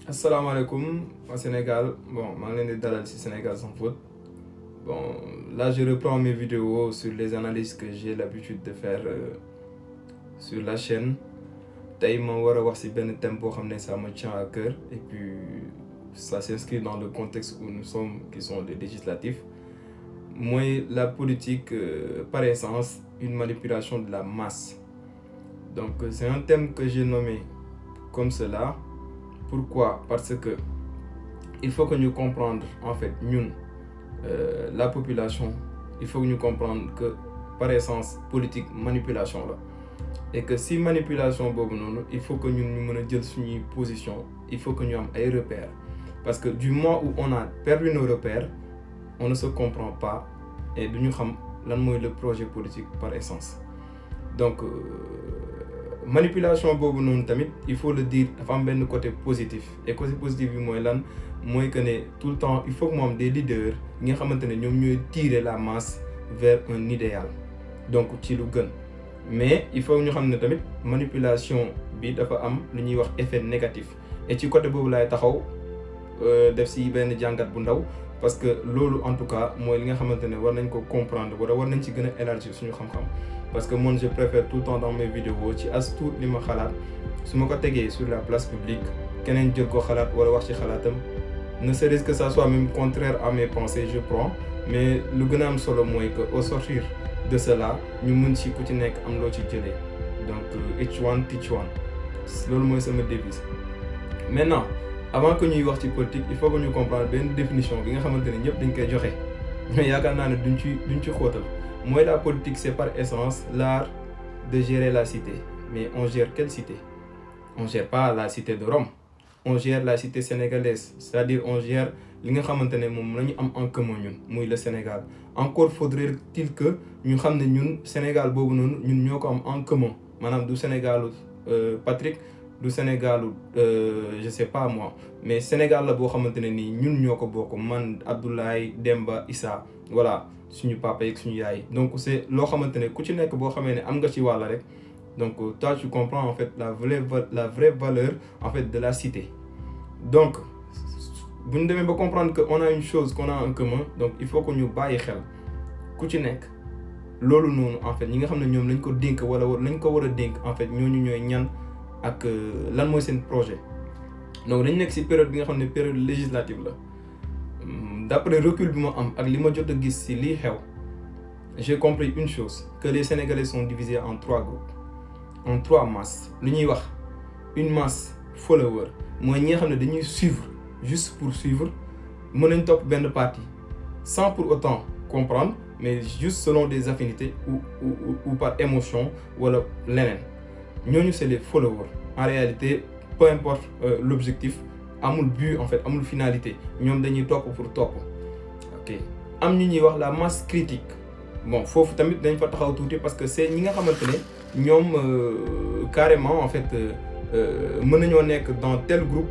Asalaamaaleykum au Sénégal. Bon, maa ngi leen di dalal ci Sénégal sans faute. Bon, là je reprends mes vidéos sur les analyses que j'ai l'habitude de faire sur la chaîne. Tey ma war a wax ci benn thème boo xam ne ça me tient à cœur et puis ça s'inscrit dans le contexte où nous sommes qui sont les législatifs. Mooy la politique par essence une manipulation de la masse. Donc c'est un thème que j'ai nommé comme cela. Pourquoi? Parce que il faut que ñu comprendre en fait ñun la population il faut que ñu comprendre que par essence politique manipulation la et que si manipulation boobu noonu il faut que ñun ñu mën a jël suñuy position il faut que ñu am ay repères parce que du moment où on a perdu nos repères on ne se comprend pas et duñu xam lan mooy le projet politique par essence donc manipulation boobu noonu tamit il faut le dire dafa am benn côté positif et côté positif bi mooy lan mooy que ne tout le temps il faut que mu am des leaders ñi nga xamante ne ñoom ñooy tirer la masse vers un idéal donc ci lu gën mais il faut ñu xam ne tamit manipulation bi dafa am lu ñuy wax effet négatif et ci côté boobu laay taxaw def si benn jàngat bu ndaw parce que loolu en tout cas mooy li nga xamante ne war nañ ko comprendre wala war nañ ci gën a élargir suñu xam-xam parce que moi je préfère tout le temps dans mes vidéos ci as tuut li ma xalaat su ma ko tegee sur la place publique keneen jël ko xalaat wala wax ci xalaatam ne serait-ce que ça soit même contraire à mes pensées je prends mais lu gën a am solo mooy que au sortir de cela ñu mën ci ku ci nekk am loo ci jëlee donc each one teach one loolu mooy sama devise. Maintenant avant que ñuy wax ci politique il faut que ñu comprendre benn définition bi nga xamante ne ñëpp dañ koy joxe mais yaakaar naa ne duñ ci xóotal mooy la politique c'est par essence l'art de gérer la cité. Mais on gère quelle cité? On gère pas la cité de Rome, on gère la cité sénégalaise, c'est-à-dire on gère li nga xamante ne moom la ñu am en commun ñun muy le Sénégal. Encore faudrait-il que ñu xam ne ñun Sénégal boobu noonu ñun ñoo ko am en commun maanaam du Sénégalu Patrick du Sénégalu je sais pas moi mais Sénégal la boo xamante ne nii ñun ñoo ko bokk man Abdoulaye Demba Issa voilà suñu papa yeeg suñu yaay donc c'est loo xamante ne ku ci nekk boo xamee ne am nga ci wàll rek donc toi tu comprends en fait la vraie valeur en fait de la cité. Donc bu ñu demee ba comprendre que on a une chose qu'on a en commun donc il faut que ñu bàyyi xel ku ci nekk loolu noonu en fait ñi nga xam ne ñoom lañ ko dénk wala lañ ko war a dénk en fait ñooñu ñooy ñan ak lan mooy seen projet. Donc dañ nekk ci période bi nga xam ne période législative la d'après recul bi ma am ak li ma jot a gis ci lii xew j'ai compris une chose que les Sénégalais sont divisés en 3 groupes en 3 masses. Lu ñuy wax une masse follower mooy ñi nga xam ne dañuy suivre juste pour suivre mën nañ topp benn parti sans pour autant comprendre mais juste selon des affinités ou par émotion wala leneen ñooñu c'est les followers. En réalité peu importe l'objectif amul but en fait amul finalité ñoom dañuy topp pour topp ok am ñu ñuy wax la masse critique bon foofu tamit dañ fa taxaw tuuti parce que c'est ñi nga xamante ne ñoom carrément en fait mën nañoo nekk dans tel groupe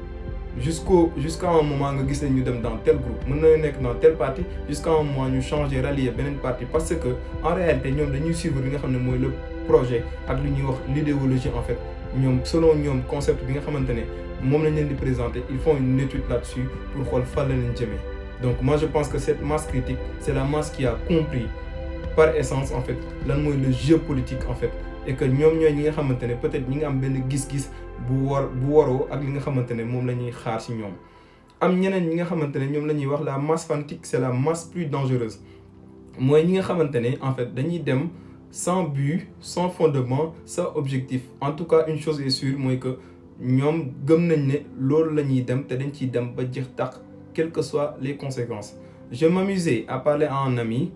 jusqu'à un moment nga gis ne ñu dem dans tel groupe mën nañoo nekk dans tel parti jusqu'à un moment ñu changer rallier beneen parti parce que en réalité ñoom dañuy suivre li nga xam ne mooy le projet ak lu ñuy wax l'idéologie en fait ñoom selon ñoom concept bi nga xamante ne moom lañ leen di présenter ils font une étude là-dessus pour xool fan la leen jëmee. Donc moi je pense que cette masse critique c'est la masse qui a compris par essence en fait lan mooy le jeu politique en fait et que ñoom ñooy ñi nga xamante ne peut-être ñi nga am benn gis-gis bu waroo ak li nga xamante ne moom la ñuy xaar ci ñoom. Am ñeneen ñi nga xamante ne ñoom la ñuy wax la masse fanatique c'est la masse plus dangereuse mooy ñi nga xamante ne en fait dañuy dem sans but sans fondement sans objectif. En tout cas une chose est sûre mooy que ñoom gëm nañ ne loolu la ñuy dem te dañ ciy dem ba jeex tàq quelles que soient les conséquences. Je m'amusais à parler à un ami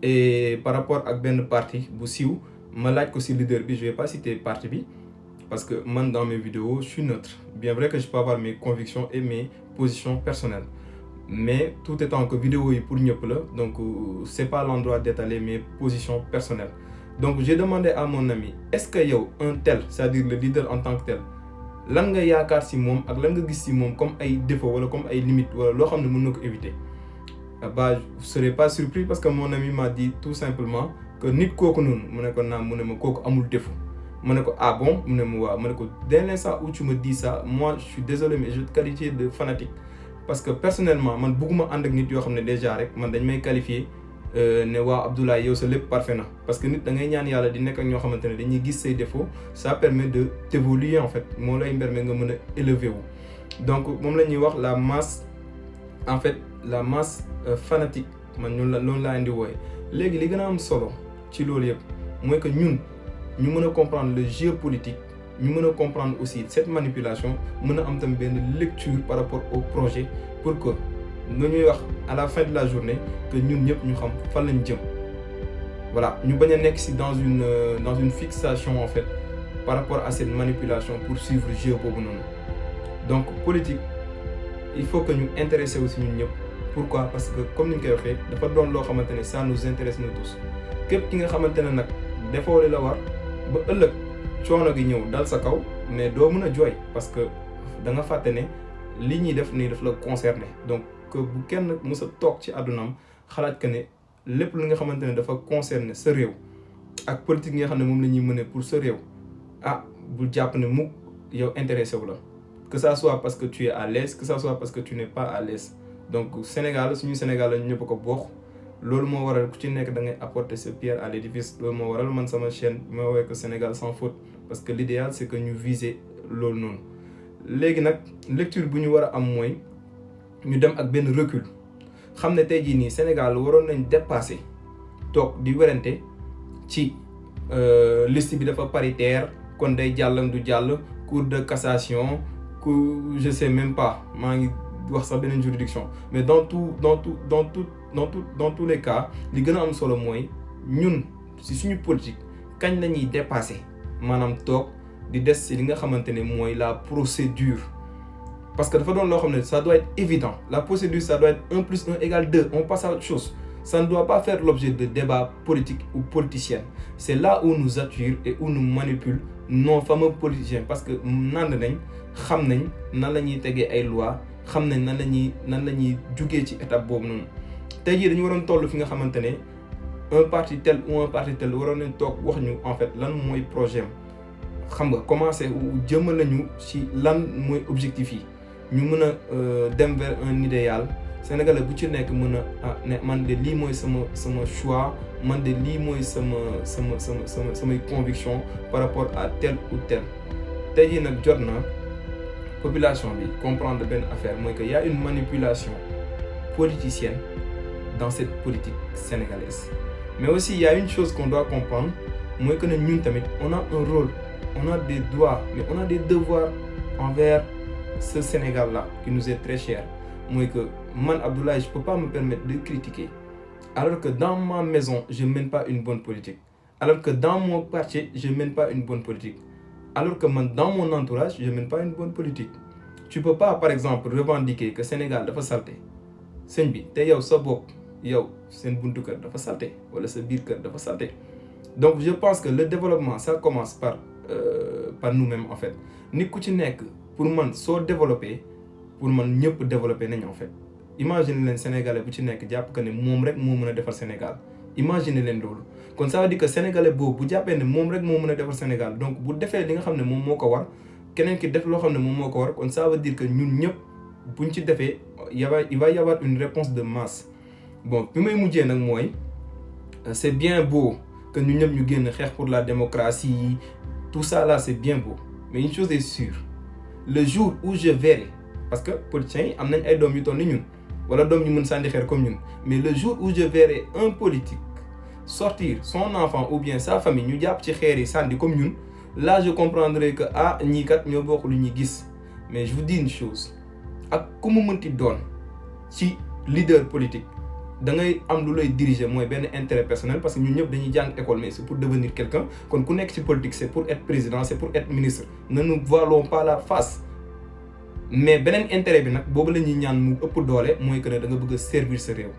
et par rapport ak benn parti bu siiw ma laaj ko ci leader bi je vais pas citer parti bi parce que man dans mes vidéos je suis neutre bien vrai que je peux avoir mes convictions et mes positions personnelles mais tout étant que vidéo yi pour ñëpp la donc c'est pas l'endroit d'étaler mes positions personnelles. Donc j'ai demandé à mon ami est-ce que yow un tel c'est-à-dire le leader en tant que tel lan nga yaakaar ci moom ak lan nga gis ci moom comme ay défauts wala comme ay limites wala loo xam ne mën na ko éviter. Bah je serais pas surpris parce que mon ami m'a dit tout simplement que nit kooku noonu mu ne ko naam mu ne ma kooku amul défaut ma ne ko ah bon mu ne ma waaw ma ne ko dès l'instant où tu me dis ça moi je suis désolé mais je te qualifie de fanatique parce que personnellement man bëgguma ànd ak nit yoo xam ne déjà rek man dañ may qualifier ne waaw Abdoulaye yow sa lépp parfait na parce que nit da ngay ñaan yàlla di nekk ak ñoo xamante ne dañuy gis say défauts ça permet de t'évoluer en fait moo lay permettre nga mën a élever wu donc moom la ñuy wax la masse en fait la masse fanatique man ñun la loolu laa indi wooye léegi li gën a am solo ci loolu yëpp mooy que ñun ñu mën a comprendre le jeu politique ñu mën a comprendre aussi cette manipulation mën a am tamit benn lecture par rapport au projet pour que nu ñuy wax à la fin de la journée que ñun ñëpp ñu xam fan lañ jëm voilà ñu bañ a nekk si dans une fixation en fait par rapport à cette manipulation pour suivre jeu boobu noonu donc politique il faut que ñu intéressé aussi ñun ñëpp pourquoi parce que comme ni ñu koy waxee dafa doon loo xamante ne ça nous intéresse nous tous képp ki nga xamante ne nag defoo li la war ba ëllëg coono gi ñëw dal sa kaw mais doo mën a jooy parce que da nga fàtte ne li ñuy def nii daf la concerné donc que bu kenn mës a toog ci àddunaam xalaat que ne lépp li nga xamante ne dafa concerné sa réew ak politique yi nga xam ne moom la ñuy mëne pour sa réew bul jàpp ne mukk yow intéressé wu la que ça soit parce que tu es à l'aise que ça soit parce que tu n'es pas à l'aise donc Sénégal suñu Sénégal la ñu ñëpp ko bokk loolu moo waral ku ci nekk da ngay apporter sa pierre à l'édifice loolu moo waral man sama chaîne bi ma woowee ko Sénégal sans faute parce que l'idéal c'est que ñu viser loolu noonu léegi nag lecture bu ñu war a am mooy ñu dem ak benn recul xam ne tey jii nii Sénégal waroon nañ dépasser toog di werante ci liste bi dafa paritaire kon day jàllam du jàll cour de cassation je sais même pas maa ngi wax sax beneen juridiction mais dans tous les cas li gën a am solo mooy ñun si suñu politique kañ la ñuy dépasser maanaam toog di des si li nga xamante ne mooy la procédure parce que dafa doon loo xam ne ça doit être évident la procédure ça doit être 1 + 1 = 2 on passe à autre chose ça ne doit pas faire l'objet de débats politiques ou politiciens c'est là où nous attirent et où nous manipulent nos fameux politiciens parce que nand nañ xam nañ nan la ñuy tegee ay lois xam nañ nan la ñuy jugee ci étape boobu noonu tey jii dañu waroon toll fi nga xamante ne un parti tel ou un parti tel waroon nañ toog wax ñu en fait lan mooy projet am xam nga commencé jëmal nañu ci lan mooy objectif yi ñu mën a dem vers un idéal sénégalais bu ci nekk mën a ne man de lii mooy sama choix man de lii mooy samay conviction par rapport à tel ou tel tey jii nag jot na population bi comprendre benn affaire mooy que y a une manipulation politicienne dans cette politique sénégalaise mais aussi il y a une chose qu'on doit comprendre mooy que ne ñun tamit on a un rôle on a des droits mais on a des devoirs envers ce Sénégal là qui nous est très cher mooy que man Abdoulaye je peux pas me permettre de critiquer alors que dans ma maison je mène pas une bonne politique alors que dans mon quartier je mène pas une bonne politique alors que man dans mon entourage je mène pas une bonne politique tu peux pas par exemple revendiquer que Sénégal dafa salté sëñ bi te yow sa bopp yow seen buntu kër dafa salté wala sa biir kër dafa salté donc je pense que le développement ça commence par nous-mêmes en fait nit ku ci nekk pour man soo développé pour man ñëpp développé nañ en fait imagine leen sénégalais bu ci nekk jàpp que ne moom rek moo mën a defar Sénégal imagine leen loolu kon ça veut dire que sénégalais boobu bu jàppee ne moom rek moo mën a defar Sénégal donc bu defee li nga xam ne moom moo ko war keneen ki def loo xam ne moom moo ko war kon ça veut dire que ñun ñëpp buñ ci defee il va y avoir une réponse de masse bon bi may mujjee nag mooy c'est bien beau que ñu ñëpp ñu génn xeex pour la démocratie tout ça là c'est bien beau mais une chose est sûre le jour où je verrai parce que politiciens yi am nañ ay doom yu toll ni ñun wala doom ñu mën sànni xeer comme ñun mais le jour où je verrai un politique sortir son enfant ou bien sa famille ñu jàpp ci xeer yi sànni comme ñun là je comprendrai que ñii kat ñoo bokk lu ñuy gis mais je vous dis une chose ak ku mu mënti doon ci leader politique da ngay am lu lay diriger mooy benn intérêt personnel parce que ñun ñëpp dañuy jàng école mais c'est pour devenir quelqu'un kon ku nekk ci politique c'est pour être président c'est pour être ministre ne nous voilons pas la face mais beneen intérêt bi nag boobu la ñuy ñaan mu ëpp doole mooy que ne da nga bëgg a servir sa réew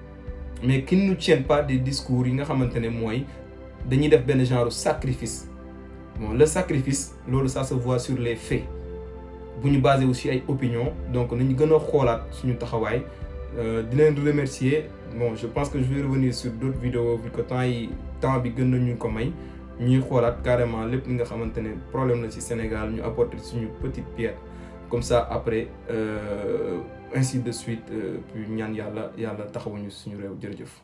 mais qui ne nous tiennent pas des discours yi nga xamante ne mooy dañuy def benn genre sacrifice bon le sacrifice loolu ça se voit sur les faits bu ñu basé aussi ay opinions donc nañu gën a xoolaat suñu taxawaay di leen remercier bon je pense que je vais revenir sur d'autres vidéos vu que temps bi gën nañu ko may ñuy xoolaat carrément lépp li nga xamante ne problème la ci Sénégal ñu apporter suñu petite pierre comme ça après ainsi de suite puis ñaan yàlla taxawuñu suñu réew jërëjëf.